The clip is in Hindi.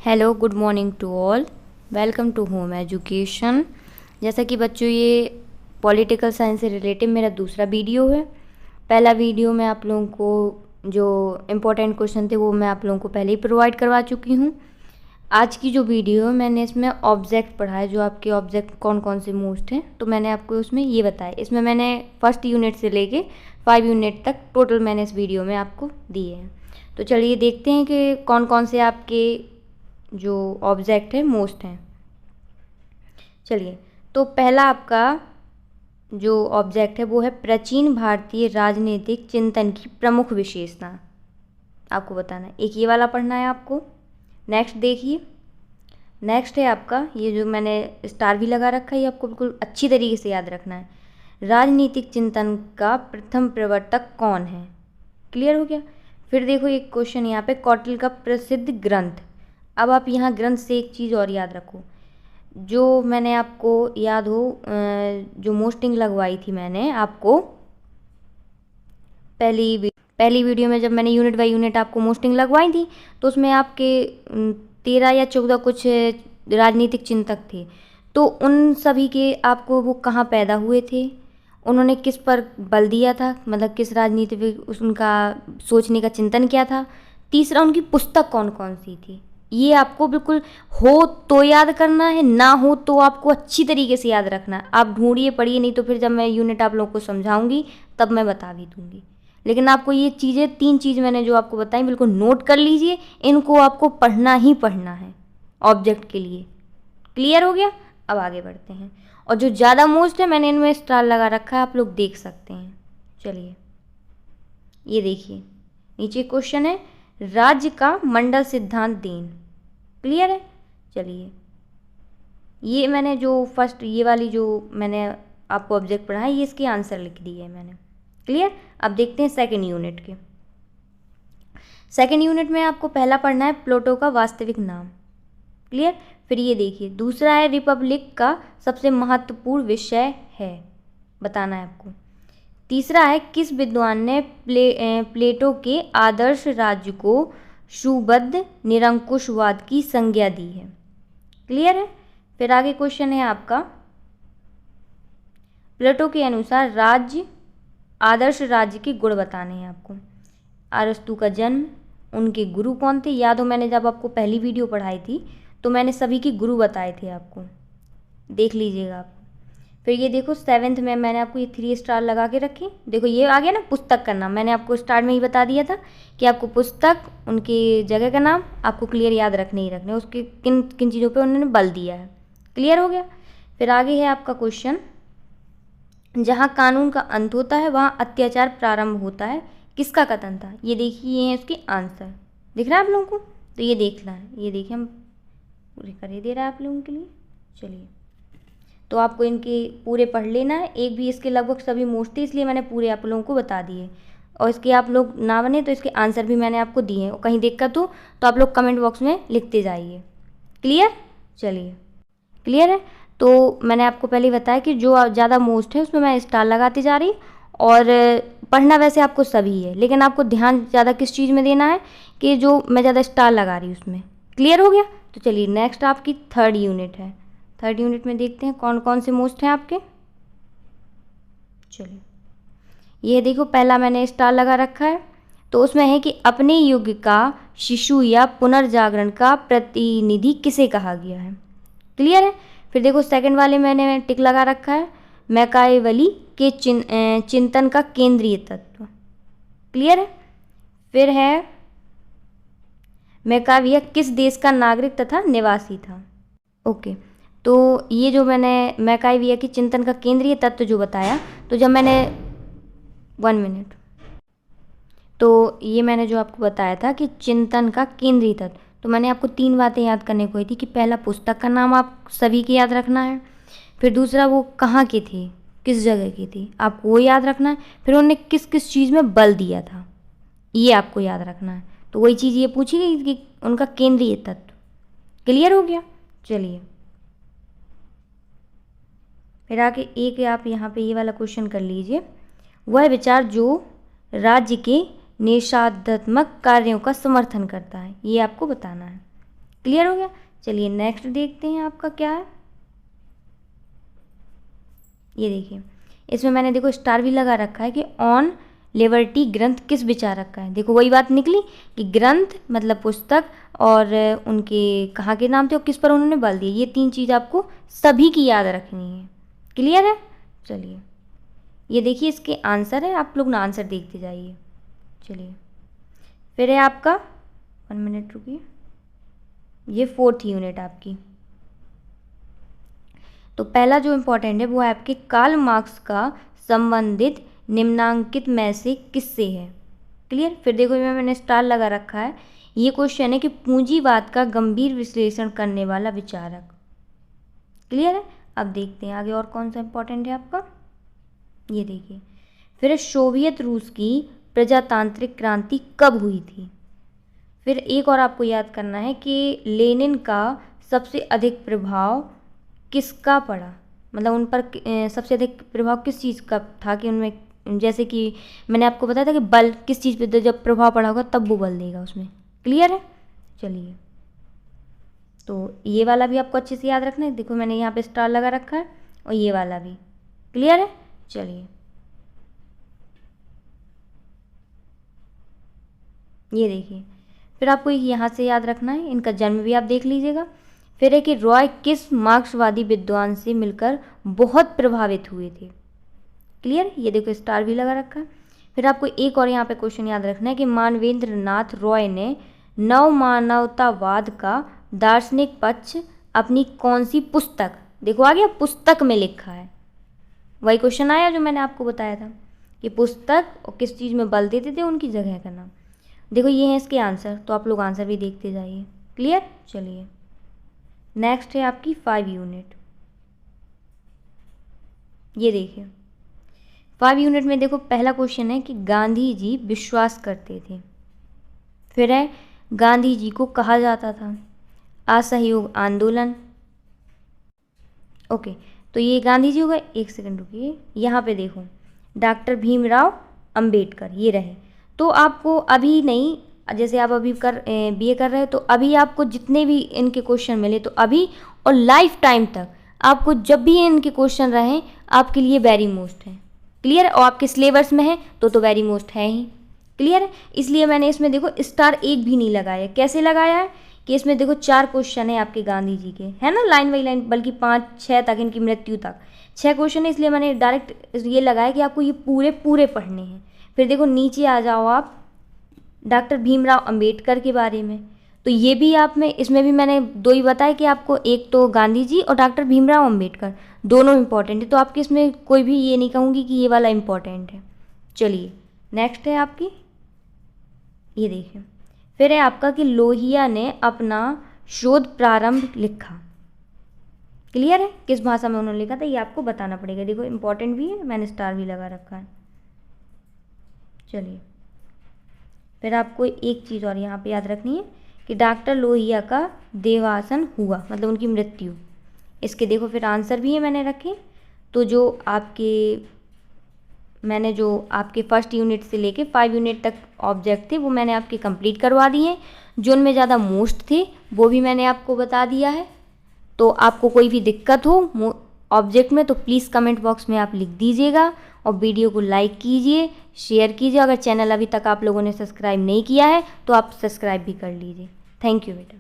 Hello, good morning to all. Welcome to home education. जैसा कि बच्चों, ये पॉलिटिकल साइंस से रिलेटेड मेरा दूसरा वीडियो है। पहला वीडियो में आप लोगों को जो इम्पोर्टेंट क्वेश्चन थे वो मैं आप लोगों को पहले ही प्रोवाइड करवा चुकी हूँ। आज की जो वीडियो है मैंने इसमें ऑब्जेक्ट पढ़ा है, जो आपके ऑब्जेक्ट कौन कौन से मोस्ट हैं, तो मैंने आपको उसमें ये बताया। इसमें मैंने फर्स्ट यूनिट से लेके 5 यूनिट तक टोटल मैंने इस वीडियो में आपको दिए हैं। तो चलिए देखते हैं कि कौन कौन से आपके जो ऑब्जेक्ट है मोस्ट हैं। चलिए, तो पहला आपका जो ऑब्जेक्ट है वो है प्राचीन भारतीय राजनीतिक चिंतन की प्रमुख विशेषता। आपको बताना है, एक ये वाला पढ़ना है आपको। नेक्स्ट देखिए, नेक्स्ट है आपका ये जो मैंने स्टार भी लगा रखा है, ये आपको बिल्कुल अच्छी तरीके से याद रखना है। राजनीतिक चिंतन का प्रथम प्रवर्तक कौन है? क्लियर हो गया। फिर देखो एक क्वेश्चन यहाँ पे, कौटिल्य का प्रसिद्ध ग्रंथ। अब आप यहाँ ग्रंथ से एक चीज़ और याद रखो, जो मैंने आपको याद हो जो मोस्टिंग लगवाई थी मैंने आपको पहली वीडियो में, जब मैंने यूनिट बाय यूनिट आपको मोस्टिंग लगवाई थी, तो उसमें आपके 13 या 14 कुछ राजनीतिक चिंतक थे। तो उन सभी के आपको वो कहाँ पैदा हुए थे, उन्होंने किस पर बल दिया था, मतलब किस राजनीति पे उनका सोचने का चिंतन क्या था। तीसरा, उनकी पुस्तक कौन कौन सी थी। ये आपको बिल्कुल हो तो याद करना है, ना हो तो आपको अच्छी तरीके से याद रखना है। आप ढूंढिए, पढ़िए, नहीं तो फिर जब मैं यूनिट आप लोगों को समझाऊंगी तब मैं बता भी दूंगी। लेकिन आपको ये चीज़ें, 3 चीज़ मैंने जो आपको बताई, बिल्कुल नोट कर लीजिए। इनको आपको पढ़ना ही पढ़ना है ऑब्जेक्ट के लिए। क्लियर हो गया। अब आगे बढ़ते हैं, और जो ज़्यादा मोस्ट है मैंने इनमें स्टार लगा रखा है, आप लोग देख सकते हैं। चलिए ये देखिए, नीचे क्वेश्चन है, राज्य का मंडल सिद्धांत देन। क्लियर है। चलिए, ये मैंने जो फर्स्ट ये वाली जो मैंने आपको ऑब्जेक्ट पढ़ा है, ये इसके आंसर लिख दिए है मैंने। क्लियर। अब देखते हैं सेकंड यूनिट के। सेकंड यूनिट में आपको पहला पढ़ना है प्लेटो का वास्तविक नाम। क्लियर। फिर ये देखिए, दूसरा है रिपब्लिक का सबसे महत्वपूर्ण विषय है, बताना है आपको। तीसरा है, किस विद्वान ने प्लेटो के आदर्श राज्य को सुबद्ध निरंकुशवाद की संज्ञा दी है। क्लियर है। फिर आगे क्वेश्चन है आपका, प्लेटो के अनुसार राज्य, आदर्श राज्य के गुण बताने हैं आपको। अरस्तु का जन्म, उनके गुरु कौन थे। याद हो, मैंने जब आपको पहली वीडियो पढ़ाई थी तो मैंने सभी के गुरु बताए थे आपको, देख लीजिएगा आप। फिर ये देखो, 7th में मैंने आपको ये 3 स्टार लगा के रखे। देखो ये आ गया ना, पुस्तक का नाम। मैंने आपको स्टार्ट में ही बता दिया था कि आपको पुस्तक, उनकी जगह का नाम आपको क्लियर याद रखने ही रखने, उसके किन किन चीज़ों पे उन्होंने बल दिया है। क्लियर हो गया। फिर आगे है आपका क्वेश्चन, जहाँ कानून का अंत होता है वहाँ अत्याचार प्रारंभ होता है, किसका कथन था। ये देखिए, ये है उसके आंसर। दिख रहा है आप लोगों को, तो ये देखना है। ये देखिए, हम पूरे कर ही दे रहा है आप लोगों के लिए। चलिए, तो आपको इनके पूरे पढ़ लेना है। एक भी इसके लगभग सभी मोस्ट थे, इसलिए मैंने पूरे आप लोगों को बता दिए। और इसके आप लोग ना बने तो इसके आंसर भी मैंने आपको दिए हैं, और कहीं दिक्कत हो तो आप लोग कमेंट बॉक्स में लिखते जाइए। क्लियर। चलिए, क्लियर है। तो मैंने आपको पहले बताया कि जो ज़्यादा मोस्ट है उसमें मैं स्टार लगाती जा रही, और पढ़ना वैसे आपको सभी है, लेकिन आपको ध्यान ज़्यादा किस चीज़ में देना है कि जो मैं ज़्यादा स्टार लगा रही हूँ उसमें। क्लियर हो गया। तो चलिए, नेक्स्ट आपकी 3rd यूनिट है। 3rd यूनिट में देखते हैं कौन कौन से मोस्ट हैं आपके। चलिए, ये देखो, पहला मैंने स्टार लगा रखा है, तो उसमें है कि अपने युग का शिशु या पुनर्जागरण का प्रतिनिधि किसे कहा गया है। क्लियर है। फिर देखो, सेकंड वाले मैंने टिक लगा रखा है, मैकाइवली के चिंतन का केंद्रीय तत्व। क्लियर है। फिर है, मैकाविया किस देश का नागरिक तथा निवासी था। ओके, तो ये जो मैंने मैकाइविया की चिंतन का केंद्रीय तत्व जो बताया, तो जब मैंने 1 मिनट, तो ये मैंने जो आपको बताया था कि चिंतन का केंद्रीय तत्व, तो मैंने आपको 3 बातें याद करने को ही थी कि पहला, पुस्तक का नाम आप सभी के याद रखना है। फिर दूसरा, वो कहाँ के थे, किस जगह की थी, आपको वो याद रखना है। फिर उन्होंने किस किस चीज़ में बल दिया था, ये आपको याद रखना है। तो वही चीज़ ये पूछी गई कि उनका केंद्रीय तत्व। क्लियर हो गया। चलिए, फिर आगे एक आप यहाँ पे ये वाला क्वेश्चन कर लीजिए, वह विचार जो राज्य के निषेधात्मक कार्यों का समर्थन करता है, ये आपको बताना है। क्लियर हो गया। चलिए नेक्स्ट देखते हैं आपका क्या है। ये देखिए, इसमें मैंने देखो स्टार भी लगा रखा है कि ऑन लिबर्टी ग्रंथ किस विचारक का है। देखो वही बात निकली कि ग्रंथ मतलब पुस्तक, और उनके कहाँ के नाम थे और किस पर उन्होंने बल दिया। ये 3 चीज़ आपको सभी की याद रखनी है। क्लियर है। चलिए ये देखिए इसके आंसर है, आप लोग ना आंसर देखते जाइए। चलिए फिर है आपका 1 मिनट रुकिए, ये 4th यूनिट आपकी। तो पहला जो इम्पोर्टेंट है वो है आपके कार्ल मार्क्स का संबंधित निम्नांकित में से किससे है। क्लियर। फिर देखो मैंने स्टार लगा रखा है, ये क्वेश्चन है कि पूंजीवाद का गंभीर विश्लेषण करने वाला विचारक। क्लियर है। अब देखते हैं आगे और कौन सा इम्पोर्टेंट है आपका। ये देखिए फिर सोवियत रूस की प्रजातांत्रिक क्रांति कब हुई थी। फिर एक और आपको याद करना है कि लेनिन का सबसे अधिक प्रभाव किसका पड़ा, मतलब उन पर सबसे अधिक प्रभाव किस चीज़ का था कि उनमें, जैसे कि मैंने आपको बताया था कि बल किस चीज़ पे जब प्रभाव पड़ा होगा तब वो बल देगा उसमें। क्लियर है। चलिए तो ये वाला भी आपको अच्छे से याद रखना है। देखो मैंने यहाँ पे स्टार लगा रखा है और ये वाला भी। क्लियर है। चलिए ये देखिए फिर आपको यहाँ से याद रखना है, इनका जन्म भी आप देख लीजिएगा। फिर है कि रॉय किस मार्क्सवादी विद्वान से मिलकर बहुत प्रभावित हुए थे। क्लियर। ये देखो स्टार भी लगा रखा है। फिर आपको एक और यहाँ पे क्वेश्चन याद रखना है कि मानवेंद्र नाथ रॉय ने नव मानवतावाद का दार्शनिक पक्ष अपनी कौन सी पुस्तक, देखो आ गया पुस्तक में लिखा है, वही क्वेश्चन आया जो मैंने आपको बताया था कि पुस्तक और किस चीज़ में बल देते थे उनकी जगह का नाम। देखो ये है इसके आंसर, तो आप लोग आंसर भी देखते जाइए। क्लियर। चलिए नेक्स्ट है आपकी 5 यूनिट। ये देखिए 5 यूनिट में देखो पहला क्वेश्चन है कि गांधी जी विश्वास करते थे। फिर है गांधी जी को कहा जाता था असहयोग आंदोलन। ओके तो ये गांधी जी हो गए। एक सेकंड रुकिए, यहाँ पे देखो डॉक्टर भीमराव अंबेडकर ये रहे। तो आपको अभी नहीं, जैसे आप अभी बीए कर रहे हो तो अभी आपको जितने भी इनके क्वेश्चन मिले तो अभी और लाइफ टाइम तक आपको जब भी इनके क्वेश्चन रहें आपके लिए वेरी मोस्ट है। क्लियर। और आपके सिलेबस में है तो वेरी मोस्ट है ही। क्लियर है। इसलिए मैंने इसमें देखो स्टार 1 भी नहीं लगाया। कैसे लगाया है कि इसमें देखो 4 क्वेश्चन है आपके गांधी जी के, है ना, लाइन बाई लाइन, बल्कि 5-6 तक, इनकी मृत्यु तक 6 क्वेश्चन है, इसलिए मैंने डायरेक्ट ये लगाया कि आपको ये पूरे पूरे पढ़ने हैं। फिर देखो नीचे आ जाओ आप डॉक्टर भीमराव अंबेडकर के बारे में, तो ये भी आप में, इसमें भी मैंने 2 ही बताया कि आपको, एक तो गांधी जी और डॉक्टर भीमराव अंबेडकर दोनों इंपॉर्टेंट है, तो आपके इसमें कोई भी ये नहीं कहूँगी कि ये वाला इंपॉर्टेंट है। चलिए नेक्स्ट है आपकी, ये देखिए फिर है आपका कि लोहिया ने अपना शोध प्रारंभ लिखा। क्लियर है। किस भाषा में उन्होंने लिखा था ये आपको बताना पड़ेगा। देखो इंपॉर्टेंट भी है, मैंने स्टार भी लगा रखा है। चलिए फिर आपको एक चीज़ और यहाँ पे याद रखनी है कि डॉक्टर लोहिया का देहावसान हुआ, मतलब उनकी मृत्यु। इसके देखो फिर आंसर भी है मैंने रखे। तो जो आपके फर्स्ट यूनिट से लेके 5 यूनिट तक ऑब्जेक्ट थे वो मैंने आपके कंप्लीट करवा दिए हैं। जो उनमें ज़्यादा मोस्ट थे वो भी मैंने आपको बता दिया है। तो आपको कोई भी दिक्कत हो ऑब्जेक्ट में तो प्लीज़ कमेंट बॉक्स में आप लिख दीजिएगा, और वीडियो को लाइक कीजिए, शेयर कीजिए। अगर चैनल अभी तक आप लोगों ने सब्सक्राइब नहीं किया है तो आप सब्सक्राइब भी कर लीजिए। थैंक यू बेटा।